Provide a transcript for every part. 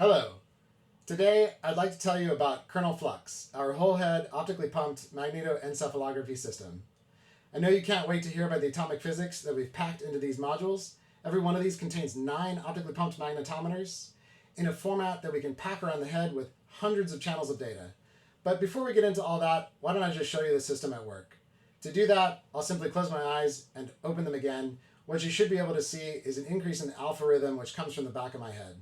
Hello. Today, I'd like to tell you about Kernel Flux, our whole-head optically pumped magnetoencephalography system. I know you can't wait to hear about the atomic physics that we've packed into these modules. Every one of these contains 9 optically pumped magnetometers in a format that we can pack around the head with hundreds of channels of data. But before we get into all that, why don't I just show you the system at work? To do that, I'll simply close my eyes and open them again. What you should be able to see is an increase in the alpha rhythm which comes from the back of my head.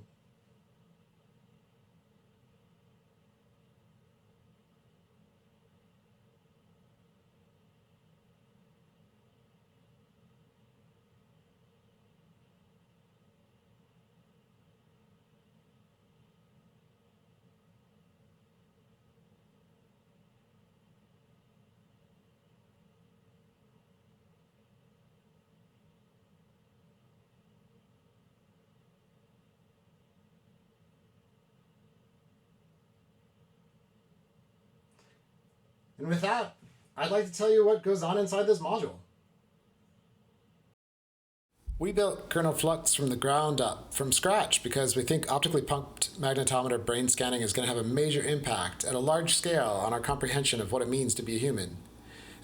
And with that, I'd like to tell you what goes on inside this module. We built Kernel Flux from the ground up, from scratch, because we think optically pumped magnetometer brain scanning is going to have a major impact at a large scale on our comprehension of what it means to be a human.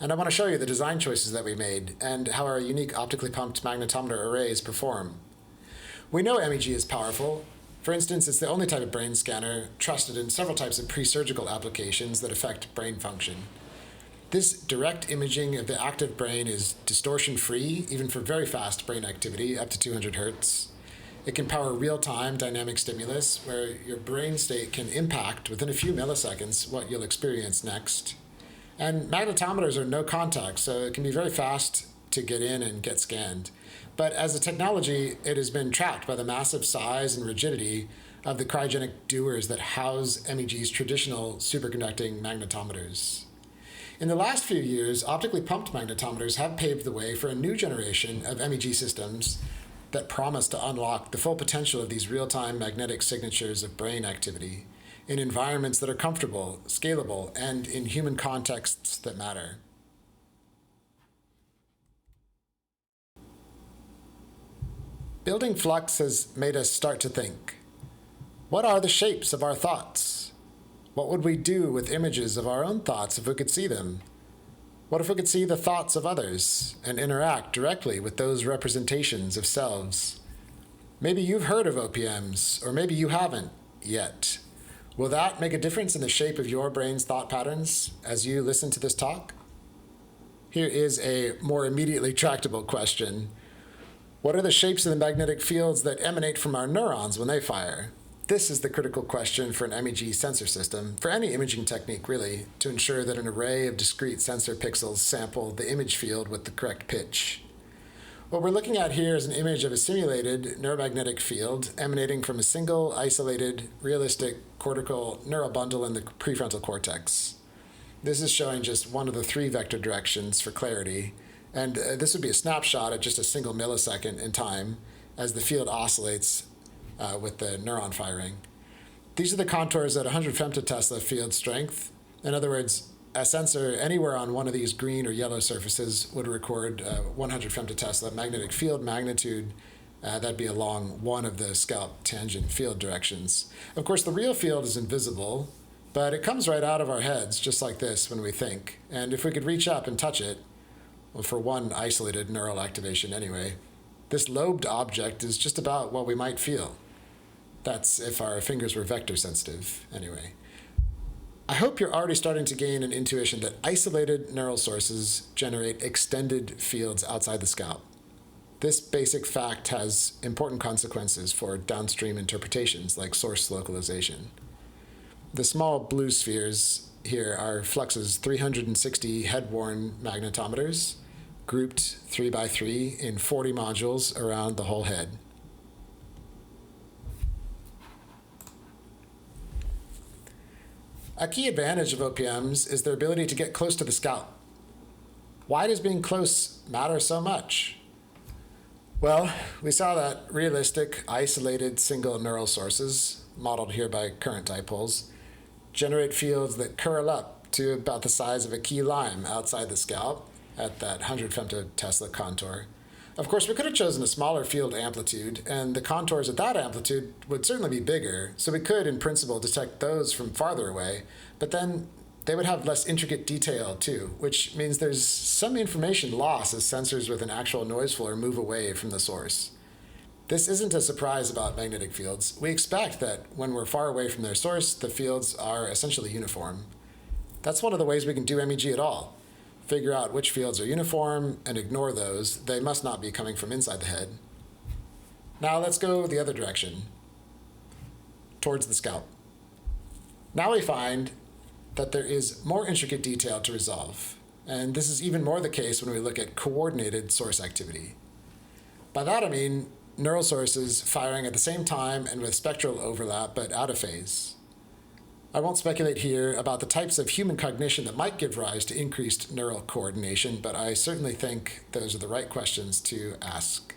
And I want to show you the design choices that we made and how our unique optically pumped magnetometer arrays perform. We know MEG is powerful. For instance, it's the only type of brain scanner trusted in several types of pre-surgical applications that affect brain function. This direct imaging of the active brain is distortion-free, even for very fast brain activity, up to 200 Hertz. It can power real-time dynamic stimulus, where your brain state can impact, within a few milliseconds, what you'll experience next. And magnetometers are no contact, so it can be very fast to get in and get scanned. But as a technology, it has been trapped by the massive size and rigidity of the cryogenic dewars that house MEG's traditional superconducting magnetometers. In the last few years, optically pumped magnetometers have paved the way for a new generation of MEG systems that promise to unlock the full potential of these real-time magnetic signatures of brain activity in environments that are comfortable, scalable, and in human contexts that matter. Building Flux has made us start to think. What are the shapes of our thoughts? What would we do with images of our own thoughts if we could see them? What if we could see the thoughts of others and interact directly with those representations of selves? Maybe you've heard of OPMs, or maybe you haven't yet. Will that make a difference in the shape of your brain's thought patterns as you listen to this talk? Here is a more immediately tractable question. What are the shapes of the magnetic fields that emanate from our neurons when they fire? This is the critical question for an MEG sensor system, for any imaging technique really, to ensure that an array of discrete sensor pixels sample the image field with the correct pitch. What we're looking at here is an image of a simulated neuromagnetic field emanating from a single, isolated, realistic cortical neural bundle in the prefrontal cortex. This is showing just one of the 3 vector directions for clarity, and this would be a snapshot at just a single millisecond in time as the field oscillates with the neuron firing. These are the contours at 100 femtotesla field strength. In other words, a sensor anywhere on one of these green or yellow surfaces would record 100 femtotesla magnetic field magnitude. That'd be along one of the scalp tangent field directions. Of course, the real field is invisible, but it comes right out of our heads, just like this when we think. And if we could reach up and touch it, well, for one isolated neural activation anyway, this lobed object is just about what we might feel. That's if our fingers were vector sensitive, anyway. I hope you're already starting to gain an intuition that isolated neural sources generate extended fields outside the scalp. This basic fact has important consequences for downstream interpretations like source localization. The small blue spheres here are Flux's 360 head-worn magnetometers, grouped 3 by 3 in 40 modules around the whole head. A key advantage of OPMs is their ability to get close to the scalp. Why does being close matter so much? Well, we saw that realistic, isolated single neural sources, modeled here by current dipoles, generate fields that curl up to about the size of a key lime outside the scalp at that 100 femtotesla contour. Of course, we could have chosen a smaller field amplitude, and the contours at that amplitude would certainly be bigger, so we could, in principle, detect those from farther away, but then they would have less intricate detail too, which means there's some information loss as sensors with an actual noise floor move away from the source. This isn't a surprise about magnetic fields. We expect that when we're far away from their source, the fields are essentially uniform. That's one of the ways we can do MEG at all. Figure out which fields are uniform and ignore those. They must not be coming from inside the head. Now let's go the other direction, towards the scalp. Now we find that there is more intricate detail to resolve, and this is even more the case when we look at coordinated source activity. By that I mean neural sources firing at the same time and with spectral overlap, but out of phase. I won't speculate here about the types of human cognition that might give rise to increased neural coordination, but I certainly think those are the right questions to ask.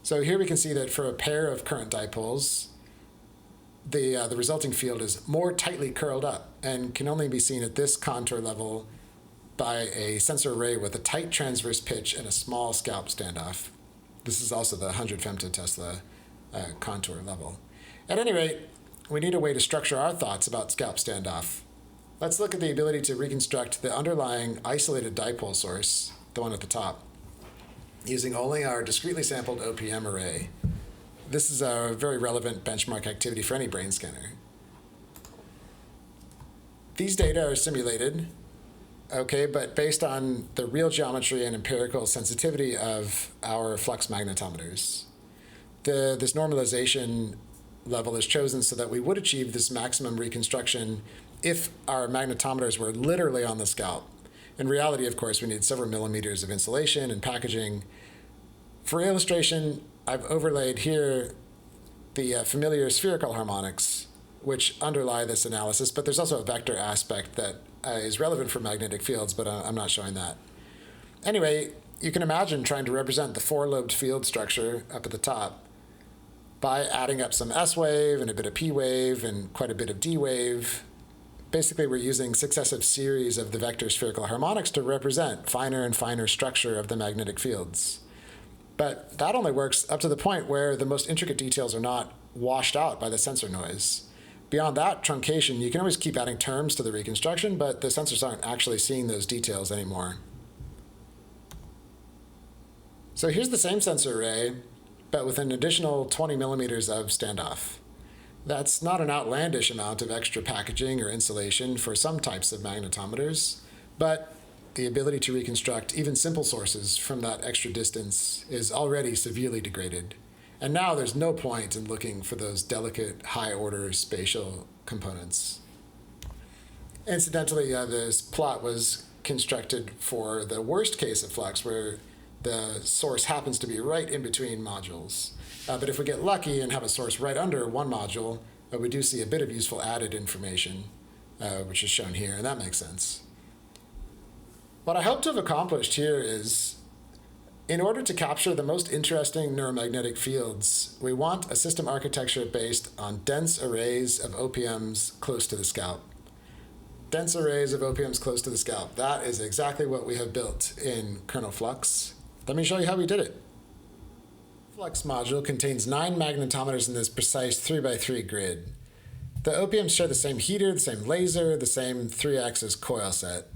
So here we can see that for a pair of current dipoles, the resulting field is more tightly curled up and can only be seen at this contour level by a sensor array with a tight transverse pitch and a small scalp standoff. This is also the 100 femtotesla contour level. At any rate, we need a way to structure our thoughts about scalp standoff. Let's look at the ability to reconstruct the underlying isolated dipole source, the one at the top, using only our discretely sampled OP-MEG array. This is a very relevant benchmark activity for any brain scanner. These data are simulated, okay, but based on the real geometry and empirical sensitivity of our flux magnetometers. This normalization level is chosen so that we would achieve this maximum reconstruction if our magnetometers were literally on the scalp. In reality, of course, we need several millimeters of insulation and packaging. For illustration, I've overlaid here the familiar spherical harmonics, which underlie this analysis, but there's also a vector aspect that is relevant for magnetic fields, but I'm not showing that. Anyway, you can imagine trying to represent the four-lobed field structure up at the top by adding up some S wave and a bit of P wave and quite a bit of D wave. Basically, we're using successive series of the vector spherical harmonics to represent finer and finer structure of the magnetic fields. But that only works up to the point where the most intricate details are not washed out by the sensor noise. Beyond that truncation, you can always keep adding terms to the reconstruction, but the sensors aren't actually seeing those details anymore. So here's the same sensor array, but with an additional 20 millimeters of standoff. That's not an outlandish amount of extra packaging or insulation for some types of magnetometers, but the ability to reconstruct even simple sources from that extra distance is already severely degraded. And now there's no point in looking for those delicate, high-order spatial components. Incidentally, this plot was constructed for the worst case of flux, where the source happens to be right in between modules. But if we get lucky and have a source right under one module, we do see a bit of useful added information, which is shown here, and that makes sense. What I hope to have accomplished here is, in order to capture the most interesting neuromagnetic fields, we want a system architecture based on dense arrays of OPMs close to the scalp. Dense arrays of OPMs close to the scalp. That is exactly what we have built in Kernel Flux. Let me show you how we did it. Flux module contains 9 magnetometers in this precise 3x3 grid. The OPMs share the same heater, the same laser, the same 3-axis coil set.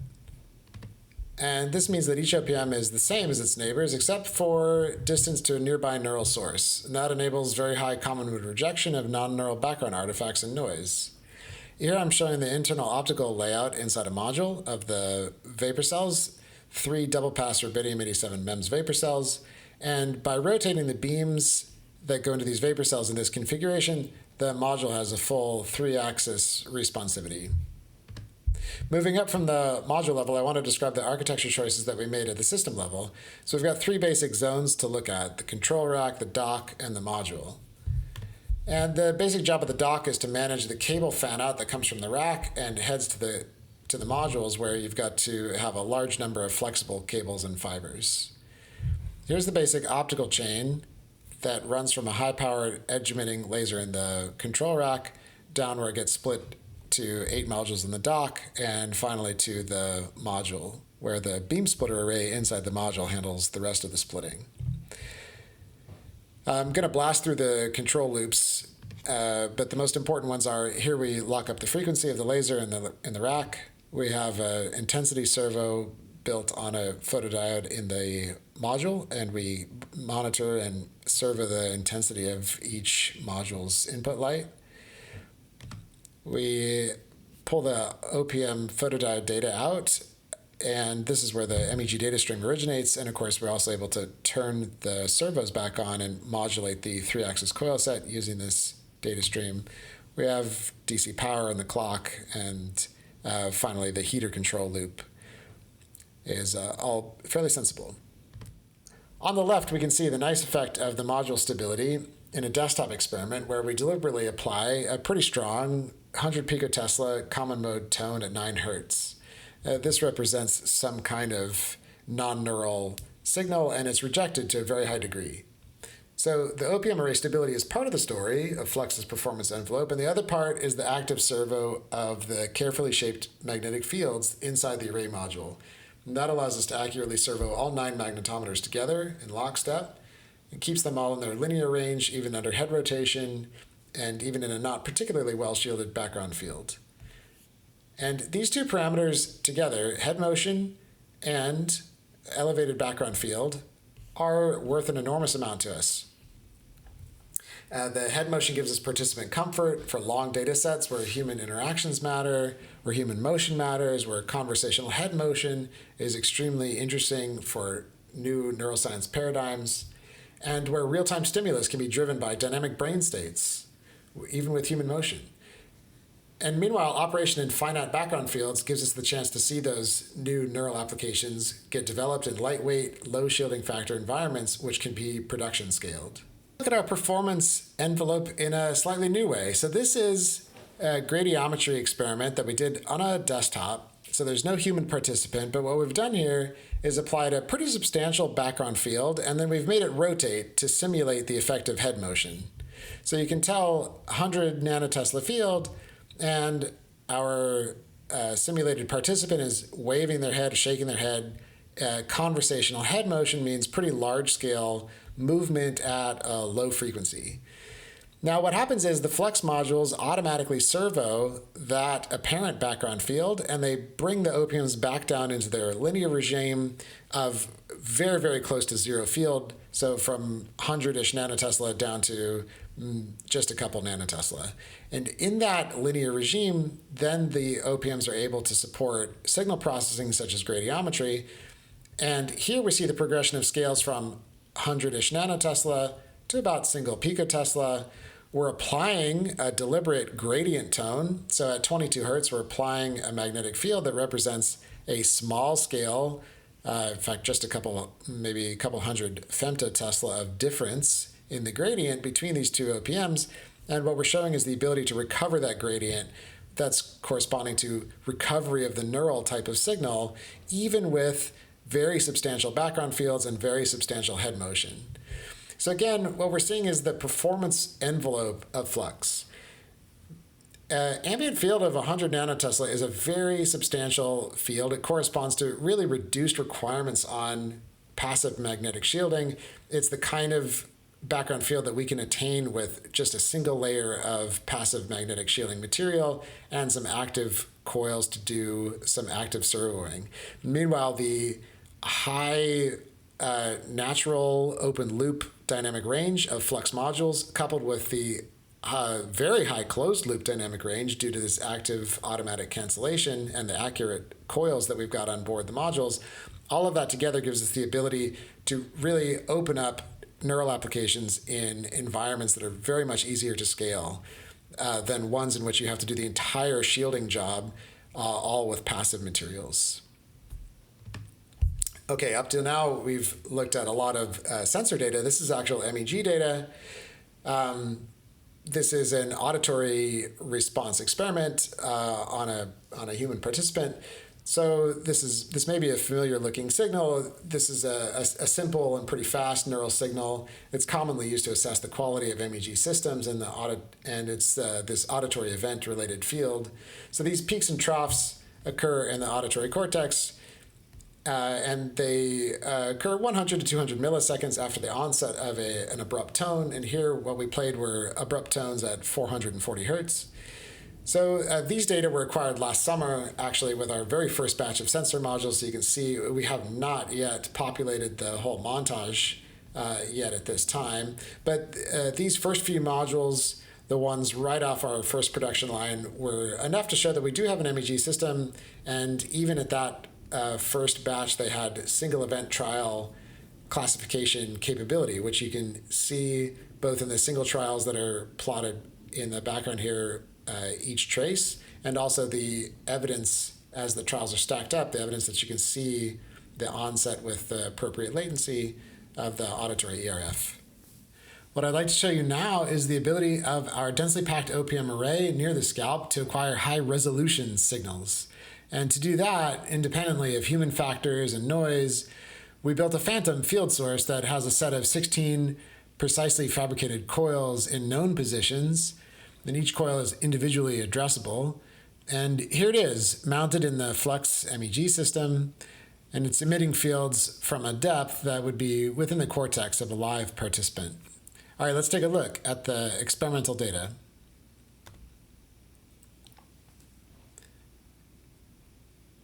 And this means that each OPM is the same as its neighbors, except for distance to a nearby neural source. And that enables very high common mode rejection of non-neural background artifacts and noise. Here I'm showing the internal optical layout inside a module of the vapor cells, 3 double-pass Rubidium-87 MEMS vapor cells. And by rotating the beams that go into these vapor cells in this configuration, the module has a full 3-axis responsivity. Moving up from the module level, I want to describe the architecture choices that we made at the system level. So we've got 3 basic zones to look at: the control rack, the dock, and the module. And the basic job of the dock is to manage the cable fan-out that comes from the rack and heads to the modules, where you've got to have a large number of flexible cables and fibers. Here's the basic optical chain that runs from a high-powered edge-emitting laser in the control rack down where it gets split to 8 modules in the dock, and finally to the module, where the beam splitter array inside the module handles the rest of the splitting. I'm going to blast through the control loops, but the most important ones are here we lock up the frequency of the laser in the rack. We have an intensity servo built on a photodiode in the module, and we monitor and servo the intensity of each module's input light. We pull the OPM photodiode data out, and this is where the MEG data stream originates. And of course, we're also able to turn the servos back on and modulate the 3-axis coil set using this data stream. We have DC power in the clock, and finally, the heater control loop is all fairly sensible. On the left, we can see the nice effect of the module stability in a desktop experiment where we deliberately apply a pretty strong 100 picotesla common mode tone at 9 hertz. This represents some kind of non-neural signal, and it's rejected to a very high degree. So the OPM array stability is part of the story of Flux's performance envelope, and the other part is the active servo of the carefully shaped magnetic fields inside the array module. And that allows us to accurately servo all 9 magnetometers together in lockstep. It keeps them all in their linear range, even under head rotation, and even in a not particularly well-shielded background field. And these two parameters together, head motion and elevated background field, are worth an enormous amount to us. The head motion gives us participant comfort for long data sets where human interactions matter, where human motion matters, where conversational head motion is extremely interesting for new neuroscience paradigms, and where real-time stimulus can be driven by dynamic brain states, even with human motion. And meanwhile, operation in finite background fields gives us the chance to see those new neural applications get developed in lightweight, low shielding factor environments, which can be production scaled. Look at our performance envelope in a slightly new way. So this is a gradiometry experiment that we did on a desktop. So there's no human participant, but what we've done here is applied a pretty substantial background field, and then we've made it rotate to simulate the effect of head motion. So you can tell 100 nanotesla field, and our simulated participant is waving their head, shaking their head. Conversational head motion means pretty large-scale movement at a low frequency. Now what happens is the Flux modules automatically servo that apparent background field, and they bring the OPMs back down into their linear regime of very, very close to zero field, so from 100-ish nanotesla down to just a couple nanotesla. And in that linear regime, then the OPMs are able to support signal processing such as gradiometry. And here we see the progression of scales from 100-ish nanotesla to about single picotesla. We're applying a deliberate gradient tone. So at 22 hertz, we're applying a magnetic field that represents a small scale, in fact, just maybe a couple hundred femtotesla of difference in the gradient between these two OPMs. And what we're showing is the ability to recover that gradient that's corresponding to recovery of the neural type of signal, even with very substantial background fields and very substantial head motion. So again, what we're seeing is the performance envelope of Flux. Ambient field of 100 nanotesla is a very substantial field. It corresponds to really reduced requirements on passive magnetic shielding. It's the kind of background field that we can attain with just a single layer of passive magnetic shielding material and some active coils to do some active servoing. Meanwhile, the high natural open loop dynamic range of Flux modules coupled with the very high closed loop dynamic range due to this active automatic cancellation and the accurate coils that we've got on board the modules, all of that together gives us the ability to really open up neural applications in environments that are very much easier to scale than ones in which you have to do the entire shielding job all with passive materials. Okay, up to now we've looked at a lot of sensor data. This is actual MEG data. This is an auditory response experiment on a human participant. So this may be a familiar looking signal. This is a simple and pretty fast neural signal. It's commonly used to assess the quality of MEG systems and it's this auditory event related field. So these peaks and troughs occur in the auditory cortex. and they occur 100 to 200 milliseconds after the onset of an abrupt tone. And here what we played were abrupt tones at 440 hertz. So these data were acquired last summer, actually, with our very first batch of sensor modules. So you can see we have not yet populated the whole montage yet at this time. But these first few modules, the ones right off our first production line, were enough to show that we do have an MEG system. And even at that first batch, they had single event trial classification capability, which you can see both in the single trials that are plotted in the background here, each trace, and also the evidence as the trials are stacked up, the evidence that you can see the onset with the appropriate latency of the auditory ERF. What I'd like to show you now is the ability of our densely packed OPM array near the scalp to acquire high resolution signals. And to do that, independently of human factors and noise, we built a phantom field source that has a set of 16 precisely fabricated coils in known positions, and each coil is individually addressable. And here it is, mounted in the Flux MEG system, and it's emitting fields from a depth that would be within the cortex of a live participant. All right, let's take a look at the experimental data.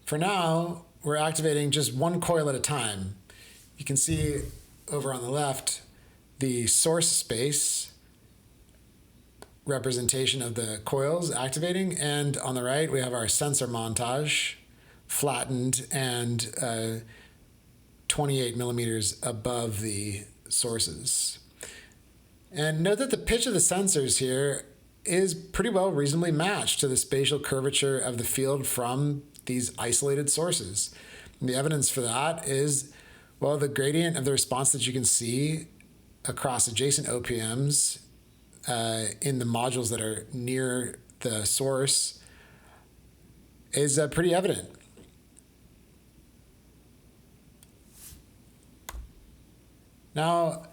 For now, we're activating just one coil at a time. You can see over on the left the source space representation of the coils activating, and on the right we have our sensor montage flattened and 28 millimeters above the sources. And note that the pitch of the sensors here is pretty well reasonably matched to the spatial curvature of the field from these isolated sources. And the evidence for that is, well, the gradient of the response that you can see across adjacent OPMs in the modules that are near the source is pretty evident. Now,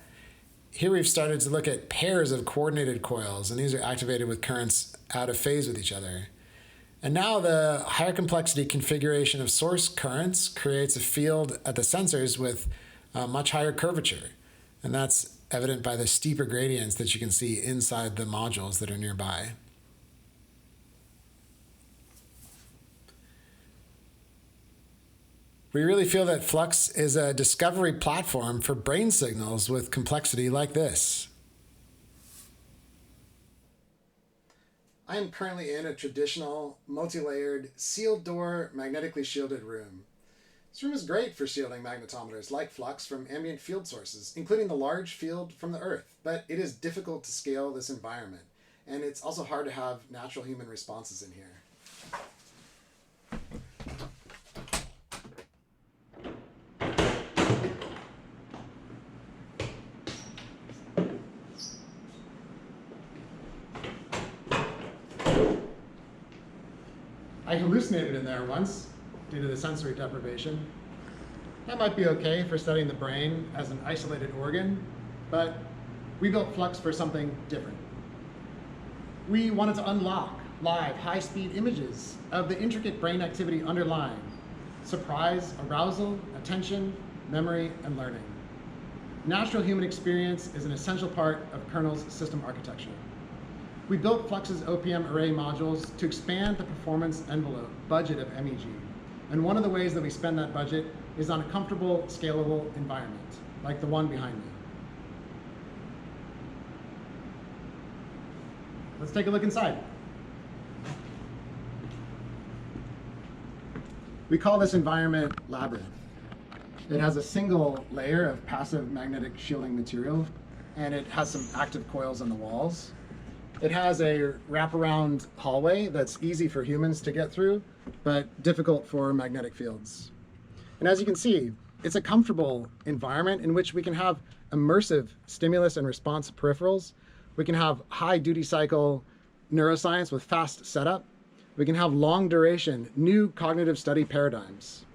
here we've started to look at pairs of coordinated coils, and these are activated with currents out of phase with each other. And now the higher complexity configuration of source currents creates a field at the sensors with much higher curvature. And that's evident by the steeper gradients that you can see inside the modules that are nearby. We really feel that Flux is a discovery platform for brain signals with complexity like this. I am currently in a traditional, multi-layered, sealed door, magnetically shielded room. This room is great for shielding magnetometers like Flux from ambient field sources, including the large field from the Earth, but it is difficult to scale this environment, and it's also hard to have natural human responses in here. I hallucinated in there once due to the sensory deprivation. That might be okay for studying the brain as an isolated organ, but we built Flux for something different. We wanted to unlock live, high-speed images of the intricate brain activity underlying surprise, arousal, attention, memory, and learning. Natural human experience is an essential part of Kernel's system architecture. We built Flux's OPM array modules to expand the performance envelope budget of MEG. And one of the ways that we spend that budget is on a comfortable, scalable environment, like the one behind me. Let's take a look inside. We call this environment Labyrinth. It has a single layer of passive magnetic shielding material, and it has some active coils on the walls. It has a wraparound hallway that's easy for humans to get through, but difficult for magnetic fields. And as you can see, it's a comfortable environment in which we can have immersive stimulus and response peripherals. We can have high duty cycle neuroscience with fast setup. We can have long duration, new cognitive study paradigms.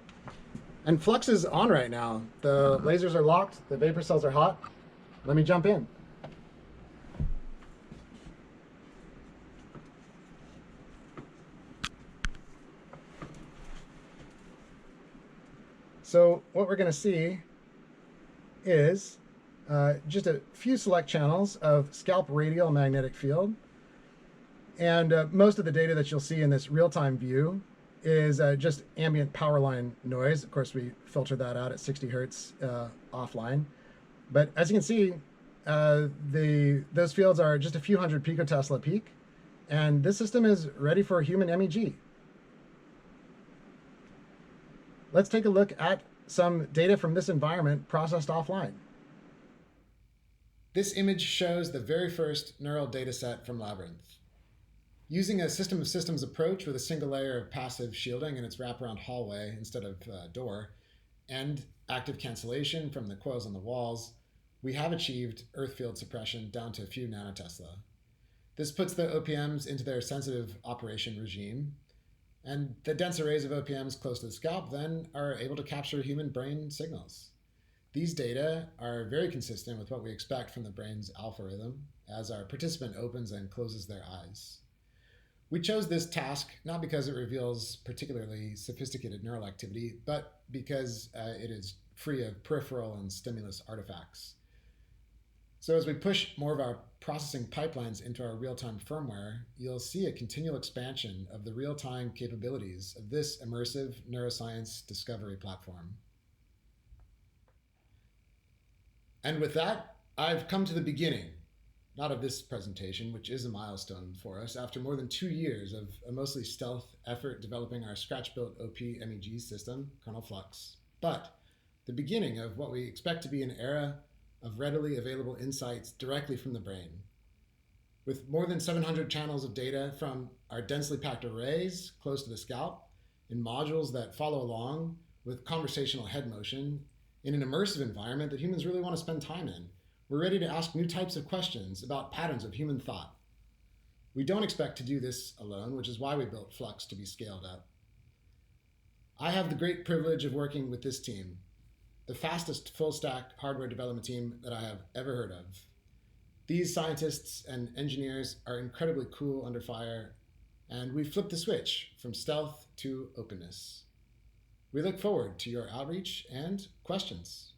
And Flux is on right now. The lasers are locked, the vapor cells are hot. Let me jump in. So what we're going to see is just a few select channels of scalp radial magnetic field. And most of the data that you'll see in this real-time view is just ambient power line noise. Of course, we filter that out at 60 hertz offline. But as you can see, those fields are just a few hundred picotesla peak. And this system is ready for human MEG. Let's take a look at some data from this environment processed offline. This image shows the very first neural data set from Labyrinth. Using a system of systems approach with a single layer of passive shielding in its wraparound hallway instead of door, and active cancellation from the coils on the walls, we have achieved earth field suppression down to a few nanotesla. This puts the OPMs into their sensitive operation regime, and the dense arrays of OPMs close to the scalp then are able to capture human brain signals. These data are very consistent with what we expect from the brain's alpha rhythm as our participant opens and closes their eyes. We chose this task not because it reveals particularly sophisticated neural activity, but because it is free of peripheral and stimulus artifacts. So as we push more of our processing pipelines into our real-time firmware, you'll see a continual expansion of the real-time capabilities of this immersive neuroscience discovery platform. And with that, I've come to the beginning, not of this presentation, which is a milestone for us, after more than 2 years of a mostly stealth effort developing our scratch-built OP-MEG system, Kernel Flux, but the beginning of what we expect to be an era of readily available insights directly from the brain. With more than 700 channels of data from our densely packed arrays close to the scalp, in modules that follow along with conversational head motion, in an immersive environment that humans really want to spend time in, we're ready to ask new types of questions about patterns of human thought. We don't expect to do this alone, which is why we built Flux to be scaled up. I have the great privilege of working with this team, the fastest full-stack hardware development team that I have ever heard of. These scientists and engineers are incredibly cool under fire, and we've flipped the switch from stealth to openness. We look forward to your outreach and questions.